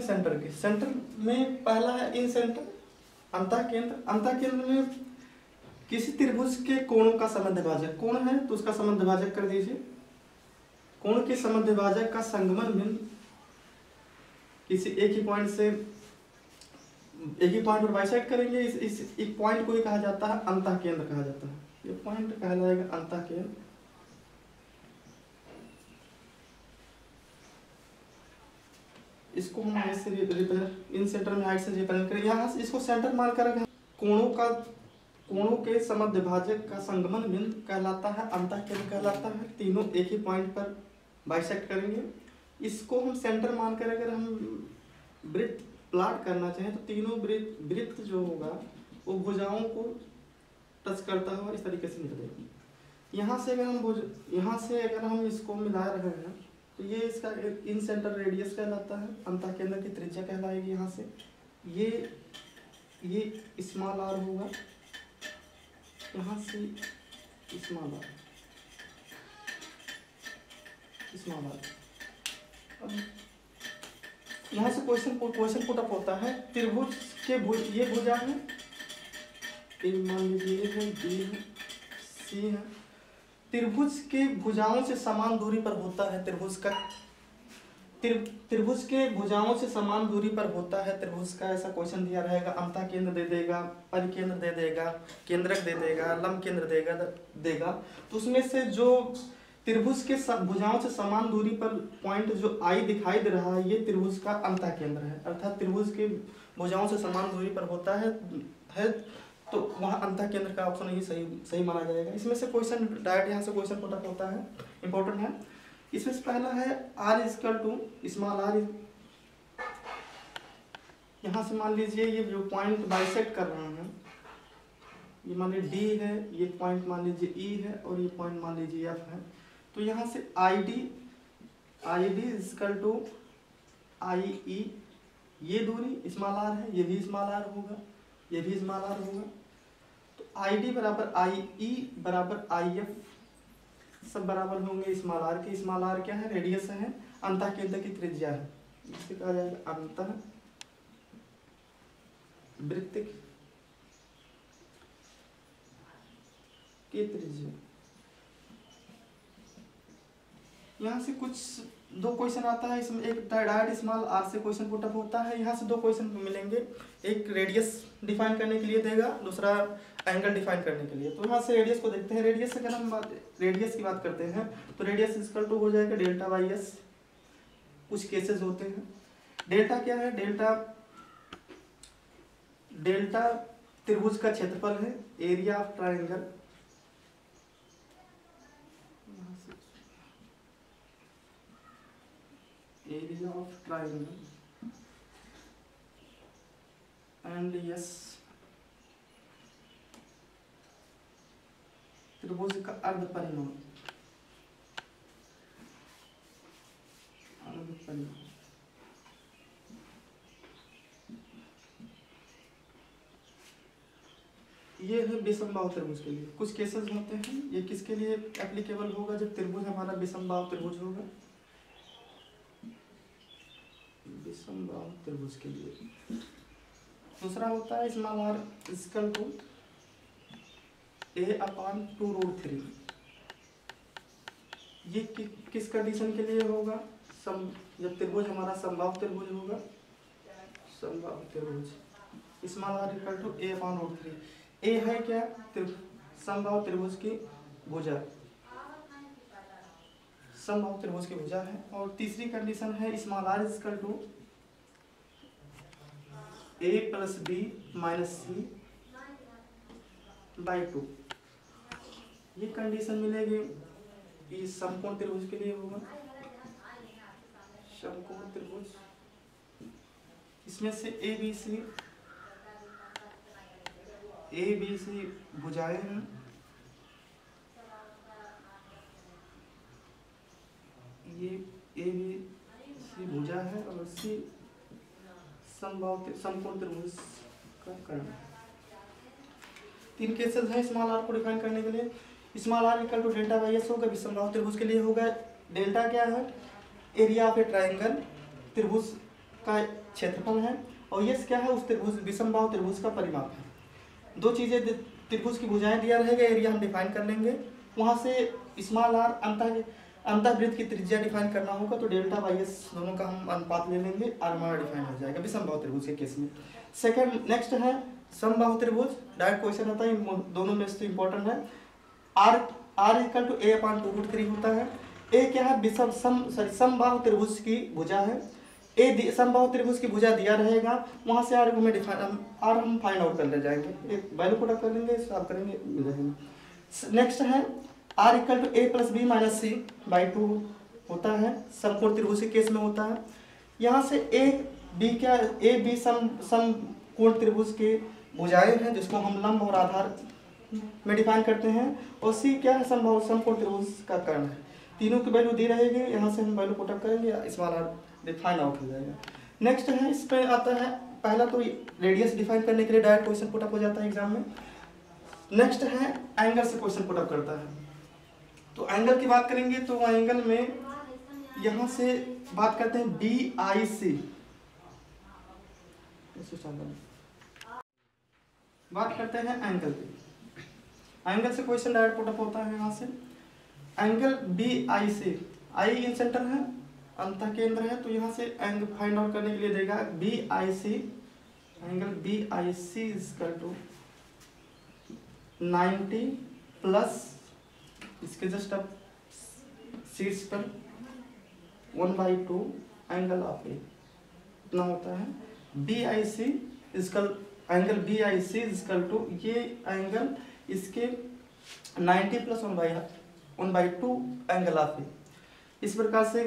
Centre के centre में पहला है इन सेंटर अंतः केंद्र। अंतः केंद्र में किसी त्रिभुज के कोणों का समद्विभाजक, कोण है तो उसका समद्विभाजक कर दीजिए। कोण के समद्विभाजक का संगमन बिंदु किसी एक ही पॉइंट से एक ही पॉइंट पर बाइसेक्ट करेंगे। इस एक पॉइंट को ही कहा जाता है अंतः केंद्र कहा जाता है। ये पॉइंट कहलाएगा अंतः केंद्र। इसको हम ऐसे इन सेंटर में हाइट से रिप्रेजेंट करें। यहाँ से इसको सेंटर मान कर कोणों के समद्विभाजक का संगमन बिंदु कहलाता है अंतः केंद्र कहलाता है। तीनों एक ही पॉइंट पर बाइसेक्ट करेंगे। इसको हम सेंटर मानकर अगर हम वृत्त प्लॉट करना चाहें तो तीनों वृत्त जो होगा वो भुजाओं को टच करता हुआ इस तरीके से निकलेगा। यहाँ से अगर हम इसको मिला रहे हैं तो ये इसका इन सेंटर रेडियस कहलाता है। अंतः केंद्र की त्रिज्या कहलाएगी। यहाँ से ये स्मॉल आर होगा, यहाँ से स्मॉल आर। यहाँ से क्वेश्चन पुट अप होता है। त्रिभुज के ये भुजा है, मान लीजिए है, बी है, सी है। त्रिभुज के भुजाओं से समान दूरी पर होता है त्रिभुज के भुजाओं से समान दूरी पर होता है त्रिभुज का। ऐसा क्वेश्चन दिया रहेगा। अंतः केंद्र दे देगा, परिकेंद्र दे देगा, केंद्रक दे देगा, लंब केंद्र देगा। तो उसमें से जो त्रिभुज के भुजाओं से समान दूरी पर पॉइंट जो आई दिखाई दे रहा है, ये त्रिभुज का अंतः केंद्र है। अर्थात त्रिभुज के भुजाओं से समान दूरी पर होता है तो वहाँ अंतः केंद्र का ऑप्शन ही सही माना जाएगा। इसमें से क्वेश्चन डायरेक्ट यहाँ से क्वेश्चन पुट अप होता है, इंपॉर्टेंट है। इसमें से पहला है r equal to small r। यहाँ से मान लीजिए ये जो पॉइंट बाइसेक्ट कर रहे हैं, ये मान लीजिए d है, ये पॉइंट मान लीजिए e है और ये पॉइंट मान लीजिए f है। तो यहाँ से ID इक्वल टू IE, ये दूरी स्मॉल r है, ये भी स्मॉल r होगा, ये भी स्मॉल r होगा। तो ID बराबर IE बराबर IF सब बराबर होंगे स्मॉल r के। स्मॉल r क्या है? रेडियस है, अंतः केंद्र की त्रिज्या है। इसे कहा जाएगा अंतः वृत्त की त्रिज्या। यहाँ से कुछ दो क्वेश्चन आता है। इसमें एक डायरेक्ट स्मॉल r से क्वेश्चन पुट अप होता है। यहाँ से दो क्वेश्चन मिलेंगे, एक रेडियस डिफाइन करने के लिए देगा, दूसरा एंगल डिफाइन करने के लिए। तो यहाँ से रेडियस को देखते हैं। रेडियस अगर हम रेडियस की बात करते हैं तो रेडियस इक्वल टू हो जाएगा डेल्टा बाई एस। कुछ केसेस होते हैं। डेल्टा क्या है? डेल्टा त्रिभुज का क्षेत्रफल है, area of triangle. Area of triangle and yes त्रिभुज का अर्ध परिमाण। ये है विषमबाहु त्रिभुज के लिए। कुछ केसेस होते हैं, ये किसके लिए एप्लीकेबल होगा? जब त्रिभुज हमारा विषमबाहु त्रिभुज होगा, विषमबाहु त्रिभुज के लिए। दूसरा होता है small r equal to a/2√3। ये किस कंडीशन के लिए होगा? जब त्रिभुज हमारा समबाहु त्रिभुज होगा, समबाहु त्रिभुज। Small r equal to a/√3। A है क्या? समबाहु त्रिभुज की भुजा, समबाहु त्रिभुज की भुजा है। और तीसरी कंडीशन है small r equal to a plus b minus c by 2। ये कंडीशन मिलेगी, ये समकोण त्रिभुज के लिए होगा, समकोण त्रिभुज। इसमें से ए बी सी भुजाएं हैं। ये ए बी सी भुजा है और सी समकोण त्रिभुज का कर्ण। तीन केसेस हैं स्मॉल r को डिफाइन करने के लिए। Small r equal to delta by S होगा, विषमबाहु त्रिभुज के लिए होगा। डेल्टा क्या है? Area of a triangle. त्रिभुज का क्षेत्रफल है, और यस क्या है, उस त्रिभुज विषमबाहु त्रिभुज का परिमाप है। दो चीज़ें त्रिभुज की भुजाएं दिया रहेगा, एरिया हम डिफाइन कर लेंगे, वहाँ से स्मॉल आर अंतःवृत्त की त्रिज्या डिफाइन करना होगा, तो डेल्टा बाई एस दोनों का हम अनुपात ले लेंगे, आर हमारा डिफाइन हो जाएगा विषमबाहु त्रिभुज के केस में। सेकंड नेक्स्ट है समबाहु त्रिभुज, डायरेक्ट क्वेश्चन आता है, दोनों में से इंपॉर्टेंट है। आर इक्वल टू ए अपान 2√3 होता है। ए क्या है, समबाहु त्रिभुज की भुजा है, ए समबाहु त्रिभुज की भुजा दिया रहेगा, वहाँ से आर को हमें आर हम फाइंड आउट कर ले जाएंगे, एक वैल्यू पुट कर लेंगे, सॉल्व करेंगे, मिल जाएंगे। नेक्स्ट है R equal to A plus B minus C by 2 होता है, समकोण त्रिभुज के केस में होता है। यहाँ से ए बी क्या, ए बी समकोण त्रिभुज के भुजाएं हैं जिसको हम लंब और आधार में डिफाइन करते हैं, और सी क्या है, समकोण त्रिभुज का कर्ण है। तीनों की वैल्यू दी रहेगी, यहाँ से हम वैल्यू पुटअप करेंगे, इस वाला डिफाइन आउट हो जाएगा। नेक्स्ट है इस पे आता है, पहला तो रेडियस डिफाइन करने के लिए डायरेक्ट क्वेश्चन पुटअप हो जाता है एग्जाम में। नेक्स्ट है एंगल से क्वेश्चन पुटअप करता है, तो एंगल की बात करेंगे तो एंगल में यहाँ से बात करते हैं BIC, बात करते हैं एंगल की। एंगल से क्वेश्चन डायरेक्ट पुटअप होता है, यहाँ से एंगल BIC, आई इन सेंटर है, अंतः केंद्र है, तो यहाँ से एंगल फाइंड आउट करने के लिए देगा BIC, angle BIC equal to 90 plus इसके जस्ट अब शीर्ष पर 1/2 एंगल ऑफ ए, इतना होता है। BIC is equal angle BIC equal to ये एंगल इसके 90 प्लस 1/2 एंगल ऑफ ए। इस प्रकार से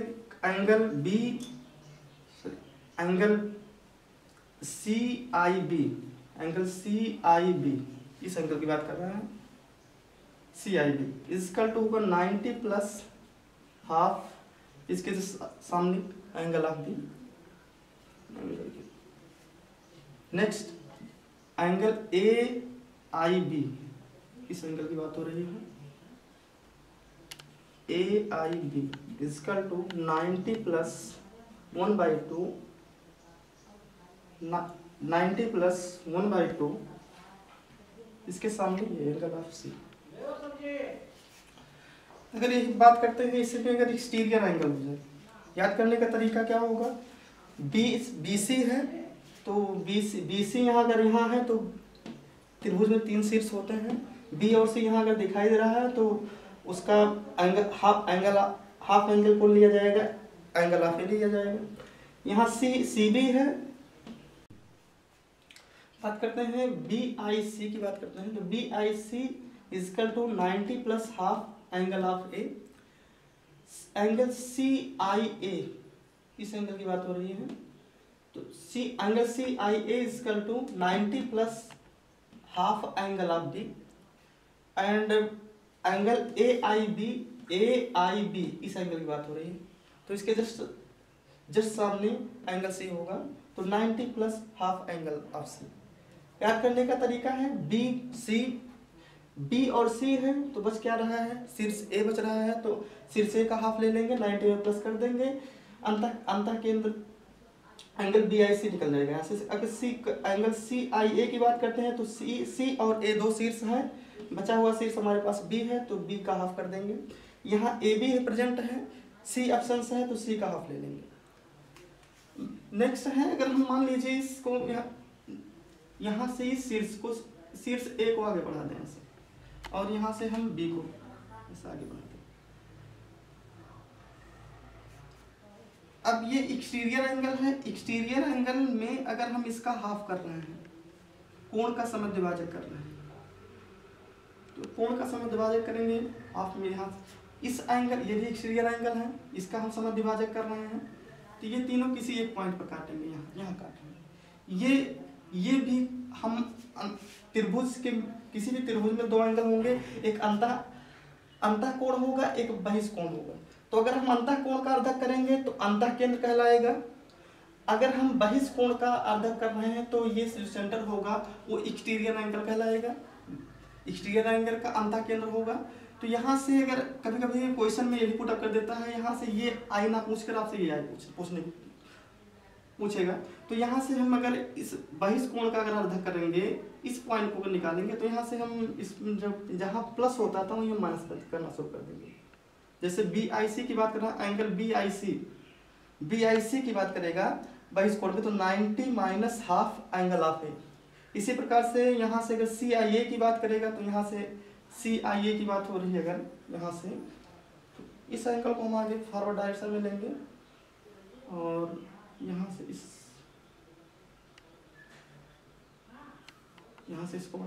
एंगल CIB, एंगल CIB, इस एंगल की बात कर रहे हैं, CIB इक्वल टू होगा 90 प्लस हाफ इसके सामने angle of B. Next angle AIB, इस एंगल की बात हो रही है, AIB equal to 90 plus 1/2, 90 plus 1/2 इसके सामने ये एंगल ऑफ सी। अगर ये बात करते हैं इसी पे, अगर एक्सटीरियर एंगल हो जाए, याद करने का तरीका क्या होगा, BC है तो BC यहाँ अगर यहाँ है तो त्रिभुज में 3 शीर्ष होते हैं, B और C यहाँ अगर दिखाई दे रहा है तो उसका एंगल हाफ एंगल को लिया जाएगा, एंगल ऑफ ए लिया जाएगा। यहाँ CB है, बात करते हैं BIC की बात करते हैं, तो BIC equal to 90 plus half angle of A. Angle CIA, इस एंगल की बात हो रही है, तो angle CIA equal to 90 plus half angle of D. And angle AIB, इस एंगल की बात हो रही है, तो इसके जस्ट सामने एंगल C होगा, तो 90 plus half angle of C। याद करने का तरीका है, B और C है तो बच क्या रहा है, शीर्ष A बच रहा है, तो शीर्ष A का हाफ ले लेंगे, 90 में प्लस कर देंगे, अंतः केंद्र एंगल BIC निकल जाएगा यहाँ से। अगर एंगल CIA की बात करते हैं तो C और A दो शीर्ष हैं, बचा हुआ शीर्ष हमारे पास B है तो B का हाफ कर देंगे। यहाँ AB प्रेजेंट है, C ऑप्शन है तो C का हाफ ले लेंगे। नेक्स्ट है, अगर हम मान लीजिए इसको यहाँ से इस शीर्ष A को आगे बढ़ा दें ऐसे, और यहाँ से हम B को ऐसे आगे बढ़ा दें। अब ये एक्सटीरियर एंगल है, एक्सटीरियर एंगल में अगर हम इसका हाफ कर रहे हैं, कोण का समद्विभाजक कर रहे हैं, तो कोण का समद्विभाजक करेंगे हाफ में, यहाँ इस एंगल, ये भी एक्सटीरियर एंगल है, इसका हम समद्विभाजक कर रहे हैं, तो ये तीनों किसी एक पॉइंट पर काटेंगे, यहाँ काटेंगे। ये भी हम त्रिभुज के किसी भी त्रिभुज में दो एंगल होंगे, एक अंतः कोण होगा, एक बहिष्कोण होगा। तो अगर हम अंतः कोण का अर्धक करेंगे तो अंतः केंद्र कहलाएगा, अगर हम बहिष्कोण का अर्धक कर रहे हैं तो ये जो सेंटर होगा वो एक्सटीरियर एंगल कहलाएगा, एक्सटीरियर एंगल का अंतः केंद्र होगा। तो यहाँ से अगर कभी कभी क्वेश्चन में ये भी पुट अप कर देता है, यहाँ से ये आई ना पूछ कर आपसे ये आई पूछने पूछेगा। तो यहाँ से हम अगर इस बहिष कोण का अगर अर्धा करेंगे, इस पॉइंट को निकालेंगे, तो यहाँ से हम इस जब जहाँ प्लस होता था वहीं माइनस करना शुरू कर देंगे। जैसे बी आई सी की बात कर रहा है, एंगल बी आई सी की बात करेगा बहिष कोण में, तो 90 माइनस हाफ एंगल ऑफ ए। इसी प्रकार से यहाँ से अगर सी आई ए की बात करेगा, तो यहाँ से सी आई ए की बात हो रही है अगर यहाँ से, तो इस एंगल को हम आगे फॉरवर्ड डायरेक्शन में लेंगे और यहाँ से इसको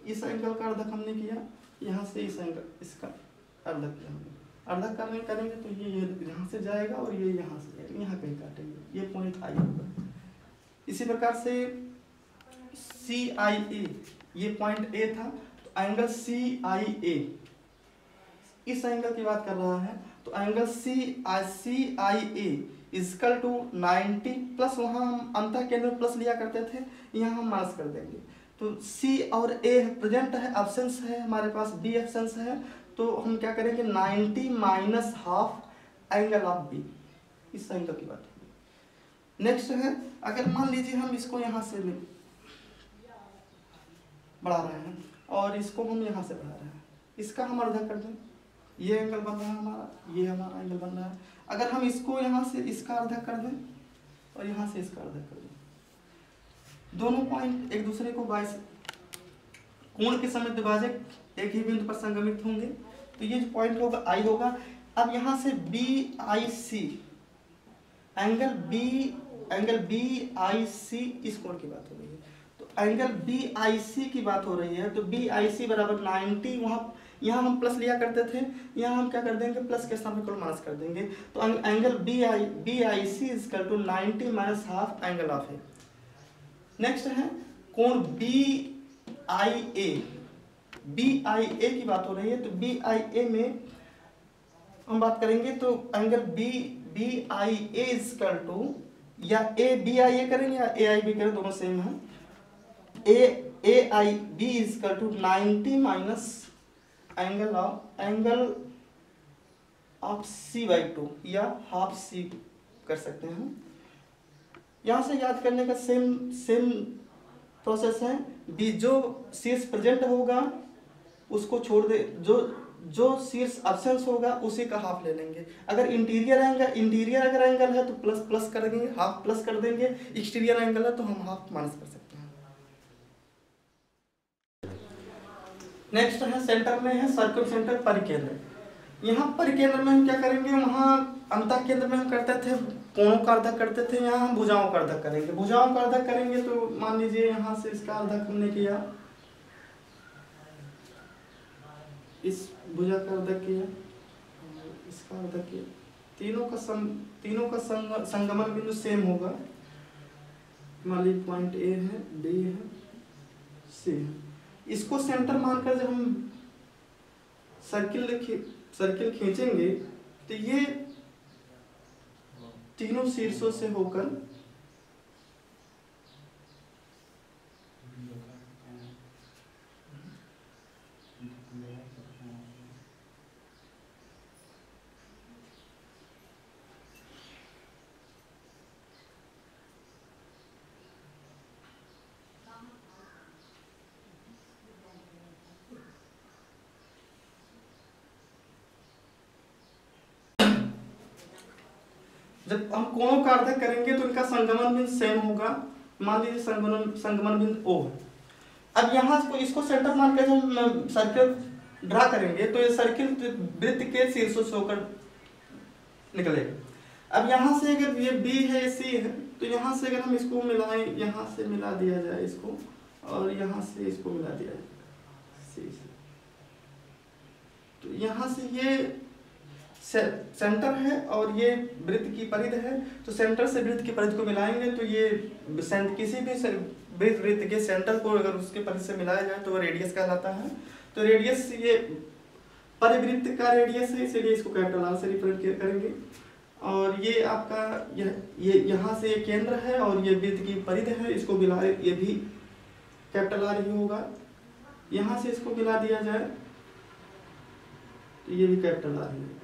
इस एंगल का अर्धक हमने किया, यहाँ से इस एंगल इसका अर्धक किया हमने। अर्धक करेंगे तो ये यहाँ से जाएगा और ये यहाँ से जाएगा, यहाँ कहीं काटेंगे, ये पॉइंट आई होगा। इसी प्रकार से सी आई ए, ये पॉइंट ए था, तो एंगल सी आई ए इस एंगल की बात कर रहा है, तो angle C I A is equal to 90 plus, वहाँ हम अंतः केंद्र में प्लस लिया करते थे, यहाँ हम माइनस कर देंगे। तो C और A प्रेजेंट है, एब्सेंस है हमारे पास, B एब्सेंस है, तो हम क्या करेंगे 90 minus half angle of B, इस एंगल की बात है। नेक्स्ट है, अगर मान लीजिए हम इसको यहाँ से बढ़ा रहे हैं और इसको हम यहाँ से बढ़ा रहे हैं, इसका हम अर्धा कर दें, ये एंगल बन रहा है हमारा, ये हमारा एंगल बन रहा है। अगर हम इसको यहाँ से इसका अर्धा कर दें और यहाँ से इसका अर्धा कर दें, दोनों पॉइंट एक दूसरे को बाईस कोण के समय द्विभाजक एक ही बिंदु पर संगमित होंगे, तो ये जो पॉइंट होगा आई होगा। अब यहाँ से B I C angle B I C इस कोण की बात हो रही है, तो एंगल बी आई सी की बात हो रही है, तो बी आई सी बराबर 90, वहाँ यहाँ हम प्लस लिया करते थे, यहाँ हम क्या कर देंगे प्लस के स्थान पर माइनस कर देंगे, तो angle B I C is equal to 90 minus half angle of A. Next है कोण बी आई ए की बात हो रही है, तो बी आई ए में हम बात करेंगे, तो angle B I A is equal to, या ए बी आई ए करेंगे या ए आई बी करें, दोनों सेम है, A I B is equal to 90 minus angle of C by 2 या हाफ सी कर सकते हैं। यहाँ से याद करने का सेम प्रोसेस है, बी जो शीर्ष प्रेजेंट होगा उसको छोड़ दे, जो शीर्ष एब्सेंस होगा उसी का हाफ ले लेंगे। अगर इंटीरियर अगर एंगल है तो प्लस कर देंगे, हाफ प्लस कर देंगे, एक्सटीरियर एंगल है तो हम हाफ माइनस कर सकते हैं। नेक्स्ट है सेंटर में है सर्कल सेंटर परिकेंद्र। यहाँ परिकेंद्र में हम क्या करेंगे, वहाँ अंतः केंद्र में हम करते थे कोणों का अर्धक करते थे, यहाँ हम भुजाओं का अर्धक करेंगे। भुजाओं का अर्धक करेंगे तो मान लीजिए यहाँ से इसका अर्धक हमने किया, इस भुजा का अर्धक किया, इसका अर्धक किया, तीनों का संगमन बिंदु सेम होगा। मान लीजिए पॉइंट ए है, बी है, सी है। इसको सेंटर मानकर जब हम सर्किल खींचेंगे तो ये तीनों शीर्षों से होकर जब हम कोणों का अर्धक करेंगे तो इनका संगमन बिंदु सेम होगा। मान लीजिए संगमन बिंदु O है। अब यहाँ इसको सेंटर मानकर जब हम सर्किल ड्रा करेंगे तो ये सर्किल वृत्त के शीर्षों से होकर निकलेगा। अब यहाँ से अगर ये B है, C है, तो यहाँ से अगर हम इसको मिलाएं, यहाँ से मिला दिया जाए इसको, और यहाँ से इसको मिला दिया जाए C से, तो यहाँ से ये सेंटर है और ये वृत्त की परिधि है, तो सेंटर से वृत्त की परिधि को मिलाएंगे तो ये किसी भी वृत्त के सेंटर को अगर उसके परिधि से मिलाया जाए तो वो रेडियस कहलाता है। तो रेडियस ये परिवृत्त का रेडियस है, इसलिए इसको कैपिटल आर से रिप्रेजेंट करेंगे। और ये आपका ये यहाँ से केंद्र है और ये वृत्त की परिधि है, इसको मिलाए, ये भी कैपिटल आर ही होगा। यहाँ से इसको मिला दिया जाए तो ये भी कैपिटल आर ही होगा।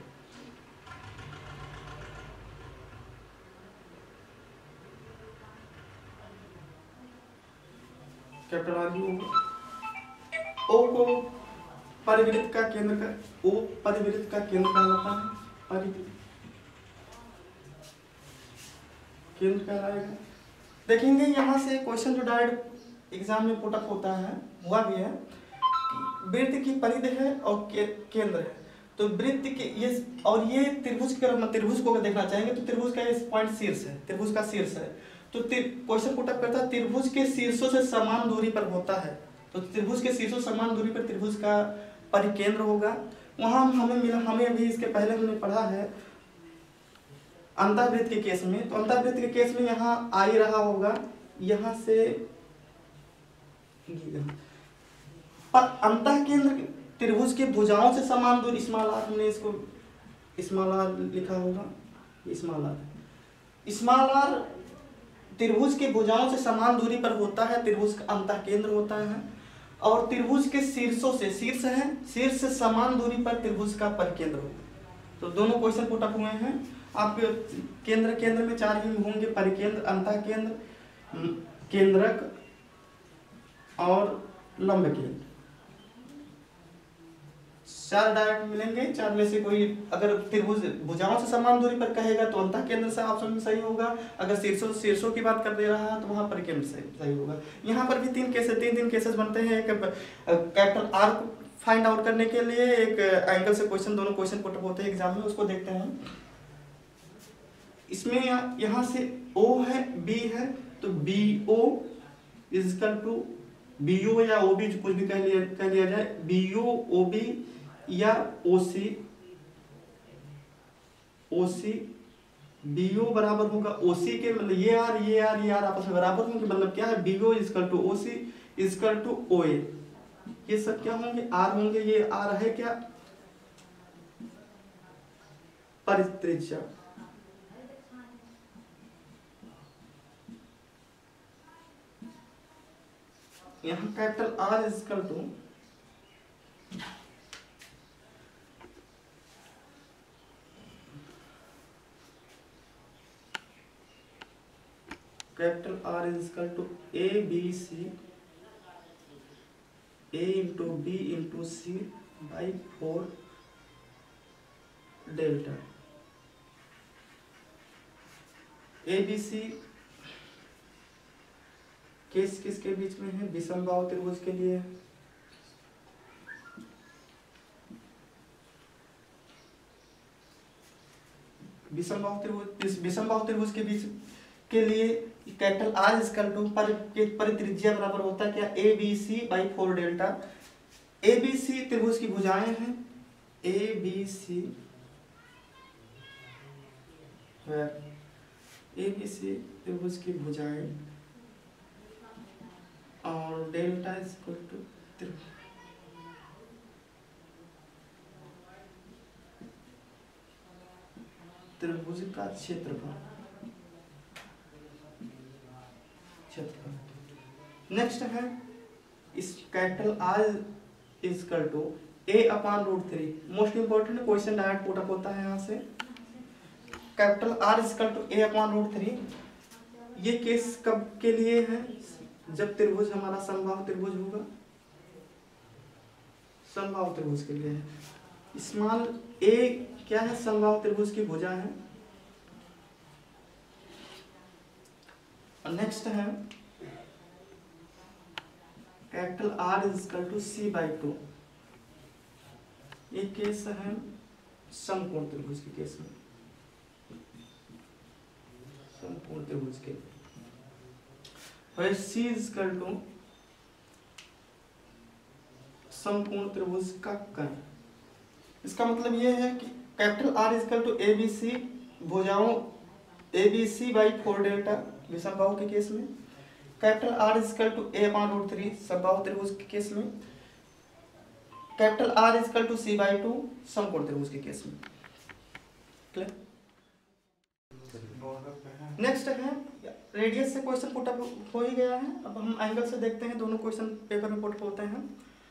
कैपिटल आर यू होगा। ओ को परिवृत्त का केंद्र का, ओ परिवृत्त का केंद्र कहलाता है, परिवृत्त केंद्र कहलाएगा। देखेंगे यहाँ से क्वेश्चन जो डायरेक्ट एग्जाम में पुटअप होता है, हुआ भी है, वृत्त की परिधि है और केंद्र है। तो वृत्त के ये और ये त्रिभुज की तरफ, त्रिभुज को अगर देखना चाहेंगे तो त्रिभुज का ये पॉइंट शीर्ष है, त्रिभुज का शीर्ष है। तो क्वेश्चन पुटअप करता है त्रिभुज के शीर्षों से समान दूरी पर होता है। तो त्रिभुज के शीर्षों से समान दूरी पर त्रिभुज का परिकेंद्र होगा। वहां हमें मिला, हमें अभी इसके पहले हमने पढ़ा है अंतःवृत्त के केस में। तो अंतःवृत्त के केस में यहाँ आ ही रहा होगा, यहाँ से पर अंतः केंद्र त्रिभुज के भुजाओं से समान दूरी, स्मॉल आर, हमने इसको स्मॉल आर लिखा होगा, स्मॉल आर। स्मॉल आर त्रिभुज के भुजाओं से समान दूरी पर होता है, त्रिभुज का अंतः केंद्र होता है। और त्रिभुज के शीर्षों से, शीर्ष है, शीर्ष से समान दूरी पर त्रिभुज का परिकेंद्र होगा। तो दोनों क्वेश्चन पुटअप हुए हैं आपके। केंद्र केंद्र में चार ही होंगे, परिकेंद्र, अंतः केंद्र, केंद्रक और लंब केंद्र। चार डायरेक्ट मिलेंगे, चार में से कोई अगर त्रिभुज भुजाओं से समान दूरी पर कहेगा तो अंतः केंद्र से ऑप्शन में सही होगा। अगर शीर्षों की बात कर दे रहा है तो वहां परिकेंद्र से सही होगा। यहाँ पर भी तीन केसेस बनते हैं। एक कैपिटल आर को फाइंड आउट करने के लिए, एक एंगल से क्वेश्चन, दोनों क्वेश्चन पुट होते हैं एग्जाम में, उसको देखते हैं। इसमें यहाँ से ओ है, बी है, तो B O is equal to B O या ओ बी, कुछ भी कह लिया जाए, बी ओ ओ बी या ओ सी बी ओ बराबर होगा ओ सी के, मतलब ये आर आपस में बराबर होंगे। मतलब क्या है, B O is equal to O C is equal to O A. ये सब क्या होंगे, आर होंगे। ये आर है क्या, परित्रिज्या। यहाँ capital R is equal to capital R is equal to A B C, A into B into C by 4 delta. A B C case किसके बीच में है, विषमबाहु त्रिभुज के लिए। विषमबाहु त्रिभुज के बीच के लिए कैपिटल आर इक्वल टू परित्रिज्या बराबर होता है क्या, A B C by 4 delta. A B C त्रिभुज की भुजाएं हैं, ए बी सी त्रिभुज की भुजाएं, और डेल्टा इज इक्वल टू त्रिभुज का क्षेत्रफल। नेक्स्ट है इस capital R is equal to A upon root 3। Most important question direct put up होता है यहाँ से। Capital R is equal to A upon root 3। ये केस कब के लिए है, जब त्रिभुज हमारा समबाहु त्रिभुज होगा, समबाहु त्रिभुज के लिए है। स्मॉल ए क्या है, समबाहु त्रिभुज की भुजा है। नेक्स्ट है capital R is equal to C by 2। एक केस है समकोण त्रिभुज के केस में, समकोण त्रिभुज के सी इज इक्वल टू समकोण त्रिभुज का कर्ण। इसका मतलब यह है कि capital R is equal to A B C, भुजाओं A B C by 4 delta विषमबाहु के केस में। Capital R is equal to A upon root 3 समबाहु त्रिभुज के केस में। Capital R is equal to C by 2 समकोण त्रिभुज के केस में। क्लियर। नेक्स्ट है रेडियस से क्वेश्चन पुट अप हो ही गया है। अब हम एंगल से देखते हैं, दोनों क्वेश्चन पेपर में पुट होते हैं।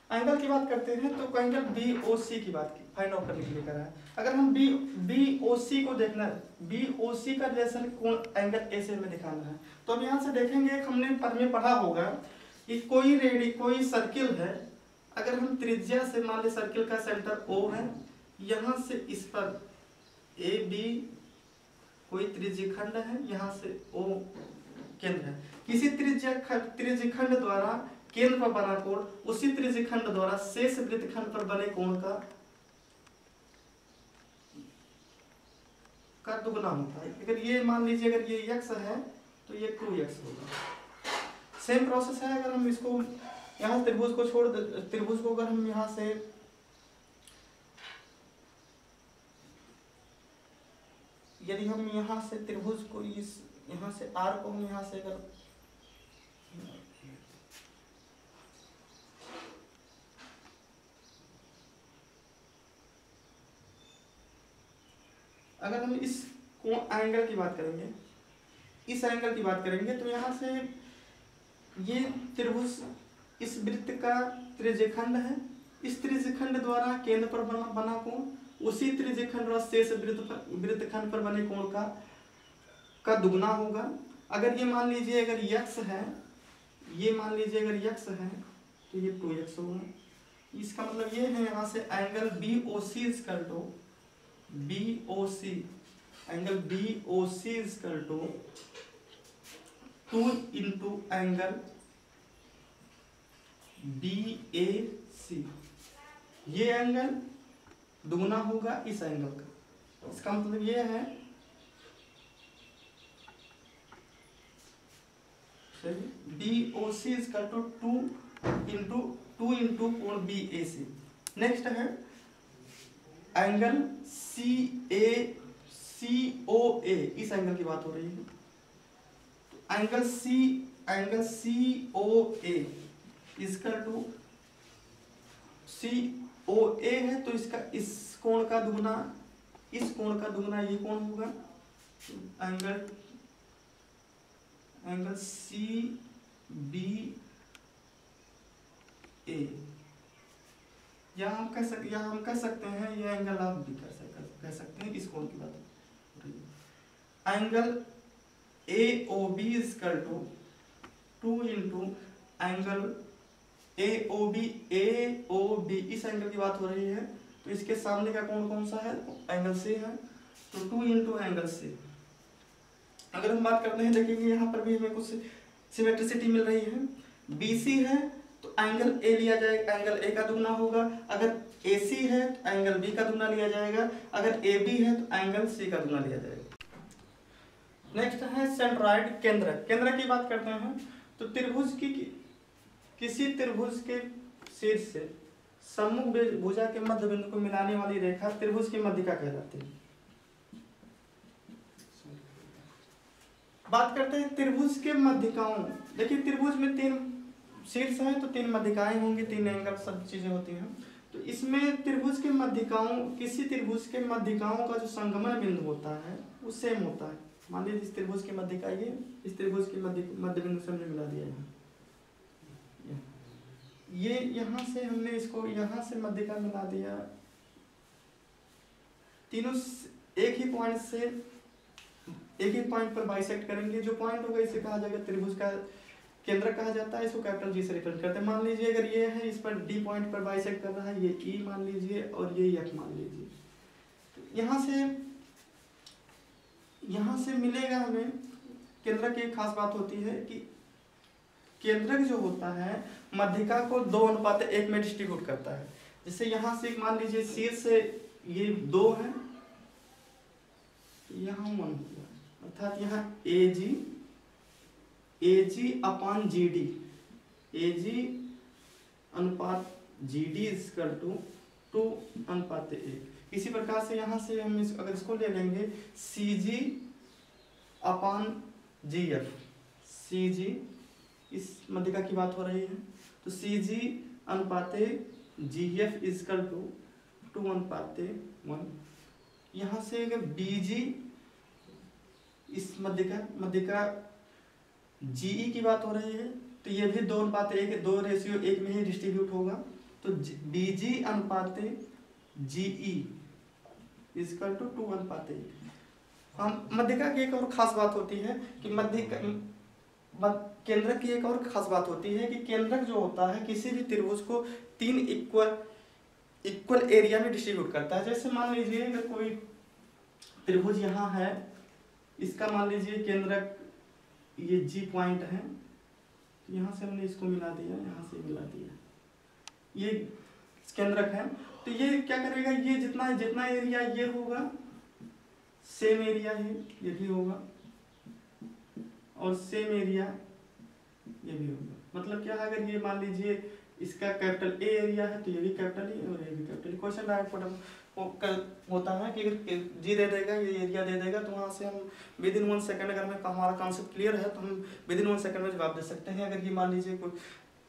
एंगल की बात करते हैं तो एंगल बी ओ सी की बात की फाइंड आउट करने के लिए करा है। अगर हम बी ओ सी को देखना है, बी ओ सी का रिलेशन कोण एंगल ए से हमें दिखाना है, तो अब यहाँ से देखेंगे, हमने में पढ़ा होगा कि कोई सर्किल है, अगर हम त्रिज्या से मान ले सर्किल का सेंटर O है, यहाँ से इस पर AB कोई त्रिज्यखंड है, यहाँ से O केंद्र है। किसी त्रिज्यखंड द्वारा केंद्र पर बना कोण उसी त्रिज्यखंड द्वारा शेष वृत्तखंड पर बने कोण का दुगना होता है। अगर ये मान लीजिए अगर ये x है तो ये 2x होगा। सेम प्रोसेस है, अगर हम इसको यहाँ त्रिभुज को छोड़ त्रिभुज को अगर हम यहाँ से यदि हम यहाँ से त्रिभुज को इस यहाँ से R को हम यहाँ से अगर हम इस एंगल की बात करेंगे, इस एंगल की बात करेंगे तो यहाँ से ये त्रिभुज इस वृत्त का त्रिज्यखंड है, इस त्रिज्यखंड द्वारा केंद्र पर बना कोण उसी त्रिज्यखंड और शेष वृत्तखंड पर बने कोण का दुगना होगा। अगर ये मान लीजिए अगर x है, ये मान लीजिए अगर x है तो ये 2x होगा। इसका मतलब ये है यहाँ से angle BOC angle BOC is equal to 2 into angle BAC। ये एंगल दुगना होगा इस एंगल का। इसका मतलब ये है BOC is equal to 2 into कोण BAC। नेक्स्ट है एंगल COA, इस एंगल की बात हो रही है। तो एंगल COA इसका टू COA है तो इसका इस कोण का दुगना इस कोण का दुगना ये कोण होगा। एंगल CBA या हम कह सकते हैं ये एंगल आप भी कह सकते हैं, इस कोण की बात हो रही है। Angle AOB is equal to 2 into angle AOB, इस एंगल की बात हो रही है तो इसके सामने का कोण कौन सा है, एंगल C है, तो 2 इंटू एंगल C। अगर हम बात करते हैं देखेंगे यहाँ पर भी हमें कुछ सिमेट्रिसिटी मिल रही है। BC है तो एंगल A लिया जाएगा, एंगल A का दुगना होगा। अगर AC है तो एंगल B का दुगना लिया जाएगा। अगर AB है तो एंगल C का दुगना लिया जाएगा। नेक्स्ट है सेंट्रॉइड केंद्र की बात करते हैं। तो त्रिभुज की किसी त्रिभुज के शीर्ष से सम्मुख भुजा के मध्य बिंदु को मिलाने वाली रेखा त्रिभुज की मध्यिका कहलाती है। बात करते हैं त्रिभुज के मध्यिकाओं। देखिए त्रिभुज में 3 शीर्ष हैं तो 3 मध्यिकाएं होंगी, 3 एंगल सब चीजें होती हैं। तो इसमें त्रिभुज के मध्यिकाओं, किसी त्रिभुज के मध्यिकाओं का जो संगमन बिंदु होता है वो सेम होता है। मान लीजिए इस त्रिभुज की मध्यिका ये, इस त्रिभुज की मध्य बिंदु से हमने मिला दिया यहाँ, ये यहाँ से हमने इसको यहाँ से मध्यिका मिला दिया। तीनों एक ही पॉइंट पर बाइसेक्ट करेंगे। जो पॉइंट होगा इसे कहा जाएगा त्रिभुज का केंद्र कहा जाता है। इसको कैपिटल G से रिप्रेजेंट करते हैं। मान लीजिए अगर ये है, इस पर D पॉइंट पर बाइसेक्ट कर रहा है, ये E मान लीजिए और ये F मान लीजिए। तो यहाँ से मिलेगा हमें। केंद्र की एक खास बात होती है कि केंद्रक जो होता है मध्यिका को 2:1 में डिस्ट्रीब्यूट करता है। जैसे यहाँ से मान लीजिए शीर्ष से ये 2 है, यहाँ 1 होगा, अर्थात यहाँ AG अपॉन GD, AG अनुपात GD इज इक्वल टू 2:1। इसी प्रकार से यहाँ से हम अगर इसको ले लेंगे CG अपॉन GF, CG इस मध्यिका की बात हो रही है तो CG अनुपात GF इज इक्वल टू 2:1। यहाँ से अगर BG इस मध्यिका GE की बात हो रही है तो ये भी 2:1 में ही डिस्ट्रीब्यूट होगा। तो BG अनुपात GE इज इक्वल टू 2:1। हम मध्यिका की एक और खास बात होती है कि केंद्रक की एक और खास बात होती है कि केंद्रक जो होता है किसी भी त्रिभुज को 3 इक्वल एरिया में डिस्ट्रीब्यूट करता है। जैसे मान लीजिए अगर कोई त्रिभुज यहाँ है, इसका मान लीजिए केंद्रक ये G पॉइंट है, यहाँ से हमने इसको मिला दिया, यहाँ से मिला दिया, ये केंद्रक है। तो ये क्या करेगा, ये जितना एरिया ये होगा सेम एरिया ही ये भी होगा और सेम एरिया ये भी होगा। मतलब क्या है, अगर ये मान लीजिए इसका कैपिटल ए एरिया है तो ये भी कैपिटल ए और ये भी कैपिटल। क्वेश्चन डायरेक्ट होता है कि अगर जी दे देगा, ये एरिया दे देगा, तो वहाँ से हम विद इन 1 सेकंड, अगर हमें हमारा कॉन्सेप्ट क्लियर है तो हम विद इन 1 सेकंड में जवाब दे सकते हैं। अगर ये मान लीजिए कोई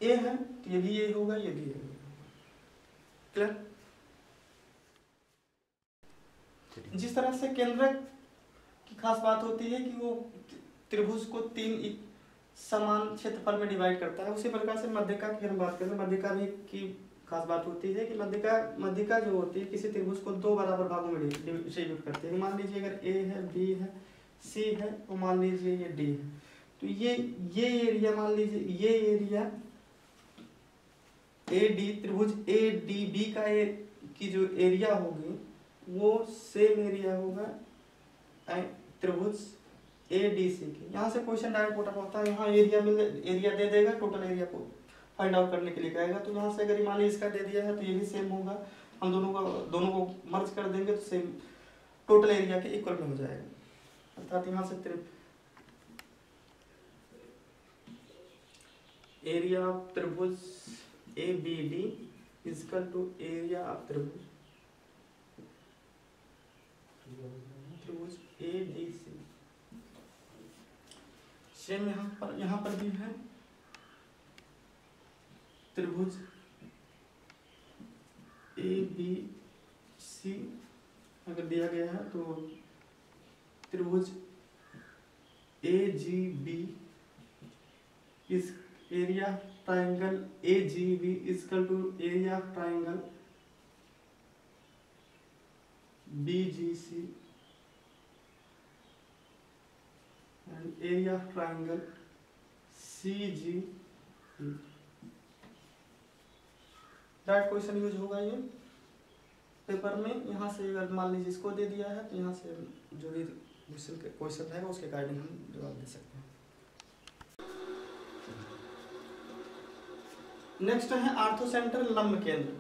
ए है तो ये भी ए होगा, ये भी ए होगा। क्लियर? जिस तरह से केंद्रक की खास बात होती है कि वो त्रिभुज को 3 समान क्षेत्रफल में डिवाइड करता है, उसी प्रकार से मध्यिका की हम बात करें, मध्यिका भी की खास बात होती है कि मध्यिका जो होती है किसी त्रिभुज को 2 बराबर भागों में डिस्ट्रीब्यूट करती है। मान लीजिए अगर ए है, बी है, सी है और मान लीजिए ये डी है, तो ये एरिया मान लीजिए ये एरिया ए डी त्रिभुज ए डी बी की जो एरिया होगी वो सेम एरिया होगा त्रिभुज ए डी सी की। यहाँ से क्वेश्चन डायरेक्ट पुट अप होता है, यहाँ एरिया दे देगा, टोटल एरिया को फाइंड आउट करने के लिए कहेगा। तो यहाँ से अगर मान लीजिए इसका दे दिया है तो ये भी सेम होगा, हम दोनों को मर्ज कर देंगे तो सेम टोटल एरिया के इक्वल में हो जाएगा। अर्थात यहाँ से एरिया ऑफ त्रिभुज A B D equal to area of त्रिभुज ए डी सी। सेम यहाँ पर भी है त्रिभुज ए बी सी अगर दिया गया है तो त्रिभुज ए जी बी इस area triangle A G B equal to area triangle B G C and area triangle C G B. Direct question use होगा ये पेपर में। यहाँ से अगर मान लीजिए इसको दे दिया है तो यहाँ से जो भी क्वेश्चन है उसके अकॉर्डिंग हम जवाब दे सकते हैं। नेक्स्ट है आर्थोसेंटर लंब केंद्र।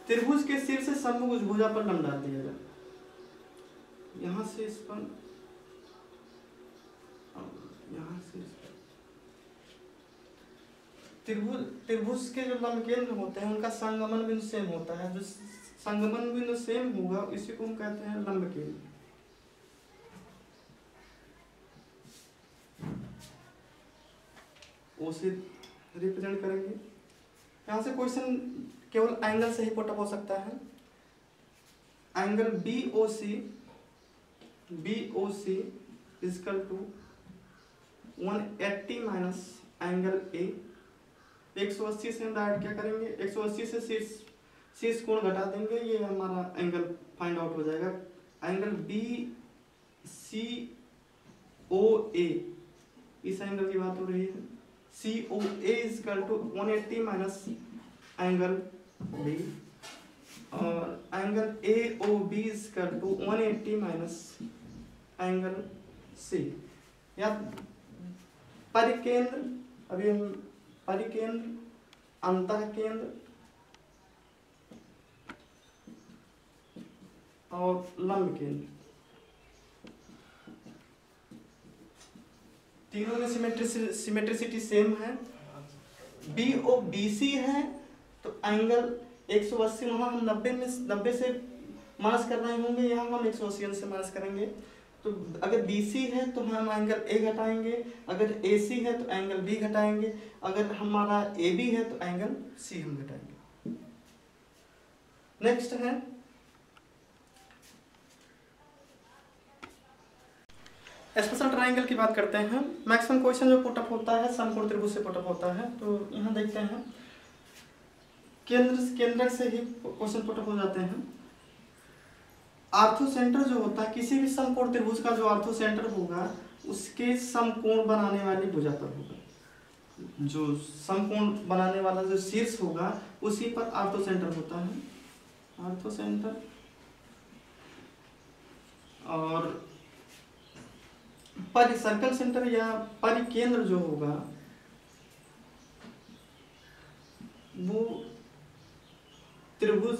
त्रिभुज के शीर्ष से समभुज भुजा पर लंब डाल दिया जाए। यहाँ से इस पर, यहाँ से इस पर त्रिभुज के जो लंब केंद्र होते हैं उनका संगमन बिंदु सेम होता है। जो संगमन बिंदु सेम होगा इसी को हम कहते हैं लंब केंद्र। ओ से रिप्रेजेंट करेंगे। यहाँ से क्वेश्चन केवल एंगल से ही पुट अप हो सकता है। Angle BOC equal to 180 minus angle A। 180 से हम डायरेक्ट क्या करेंगे, 180 से शीर्ष कोण घटा देंगे, ये हमारा एंगल फाइंड आउट हो जाएगा। एंगल BCOA इस एंगल की बात हो रही है। COA equal to 180 minus angle B और angle AOB equal to 180 minus angle C। या परिकेंद्र, अभी हम परिकेंद्र, अंतःकेंद्र और लंब केंद्र तीनों में सिमेट्रिसिटी सेम है। BOBC है तो एंगल 180 वहाँ हम 90 से माइनस कर रहे होंगे, यहाँ हम 180 से माइनस करेंगे। तो अगर BC है तो हम एंगल A घटाएंगे, अगर AC है तो एंगल B घटाएंगे, अगर हमारा AB है तो एंगल C हम घटाएंगे। नेक्स्ट है स्पेशल ट्रायंगल की बात करते हैं। मैक्सिमम क्वेश्चन जो पुटअप होता है समकोण त्रिभुज से पुटअप होता है। तो यहाँ देखते हैं केंद्र से ही क्वेश्चन पुटअप हो जाते हैं। आर्थोसेंटर जो होता है किसी भी समकोण त्रिभुज का जो आर्थोसेंटर होगा उसके समकोण बनाने वाली भुजा पर होगा। जो समकोण बनाने वाला जो शीर्ष होगा उसी पर ऑर्थो सेंटर होता है, ऑर्थो सेंटर। और परिसर्कल सेंटर या परिकेंद्र जो होगा वो त्रिभुज,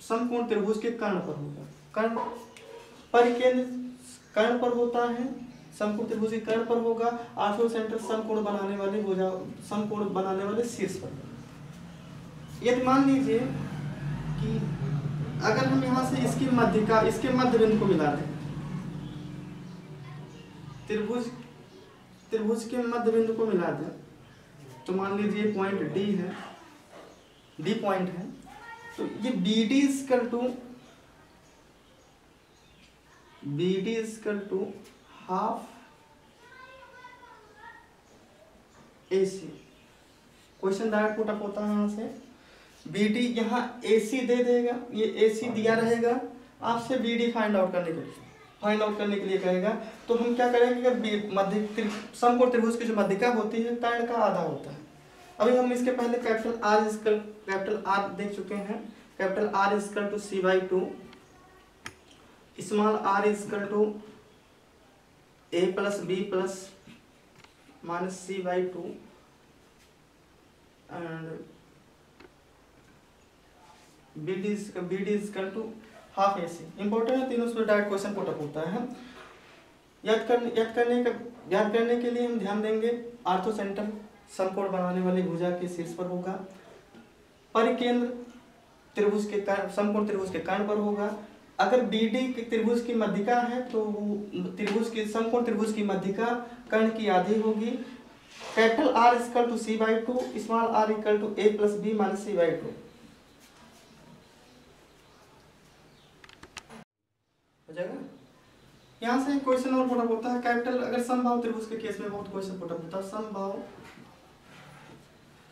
समकोण त्रिभुज के कर्ण पर होगा। कर्ण, परिकेंद्र कर्ण पर होता है, समकोण त्रिभुज के कर्ण पर होगा। ऑर्थो सेंटर समकोण बनाने वाले भुजा, समकोण बनाने वाले शीर्ष पर। यदि मान लीजिए कि अगर हम यहाँ से इसकी मध्यिका, इसके मध्य बिंदु को मिला दें, त्रिभुज के मध्य बिंदु को मिला दें, तो मान लीजिए पॉइंट डी है, डी पॉइंट है, तो ये BD equal to half AC। Question direct put up होता है यहाँ से। BD यहाँ AC दे देगा, ये AC दिया रहेगा, आपसे BD फाइंड आउट करने के लिए कहेगा। तो हम क्या करेंगे कि मध्य समकोण त्रिभुज की जो मध्यिका होती है कर्ण का आधा होता है। अभी हम इसके पहले कैपिटल R देख चुके हैं। Capital R equal to C/2, small r equal to A plus B plus minus C/2 and BD equal to half AC। Important है तीनों, उसमें डायरेक्ट क्वेश्चन पुट अप होता है। याद करने के लिए हम ध्यान देंगे ऑर्थो सेंटर समकोण बनाने वाली भुजा के शीर्ष पर होगा। परिकेंद्र त्रिभुज के समकोण त्रिभुज के कर्ण पर होगा। अगर BD के त्रिभुज की मध्यिका है तो समकोण त्रिभुज की मध्यिका कर्ण की आधी होगी। Capital R equal to C/2, small r equal to A plus B minus C/2 हो जाएगा। यहाँ से क्वेश्चन और पुट अप होता है। कैपिटल अगर समबाहु त्रिभुज के केस में बहुत क्वेश्चन पुट अप होता है। समबाहु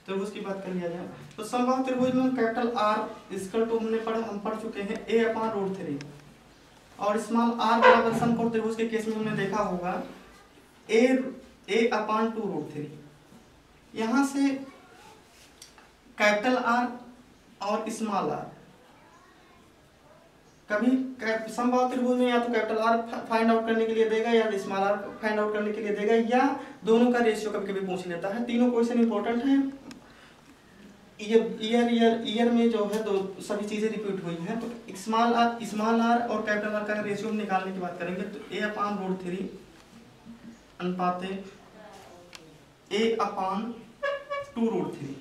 त्रिभुज की बात कर लिया जाए तो समबाहु त्रिभुज में कैपिटल R इक्वल टू हम पढ़ चुके हैं A/√3 और स्मॉल r बराबर समकोण त्रिभुज के केस में हमने देखा होगा A/2√3। यहाँ से कैपिटल R और स्मॉल r, कभी समबाहु त्रिभुज में या तो कैपिटल R फाइंड आउट करने के लिए देगा या स्मॉल r फाइंड आउट करने के लिए देगा, या दोनों का रेशियो कभी कभी पूछ लेता है। तीनों क्वेश्चन इंपॉर्टेंट है। ईयर में जो है तो सभी चीजें रिपीट हुई हैं। तो स्मॉल r और कैपिटल R का रेशियो निकालने की बात करेंगे तो A/√3 अनुपात A/2√3।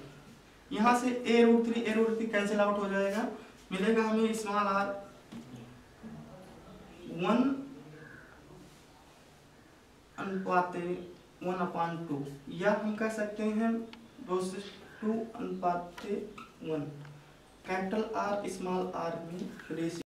यहाँ से A√3 कैंसिल आउट हो जाएगा, मिलेगा हमें स्मॉल r 1 अनुपात 1/2, या हम कह सकते हैं 2:1। कैपिटल R स्मॉल r में रेशियो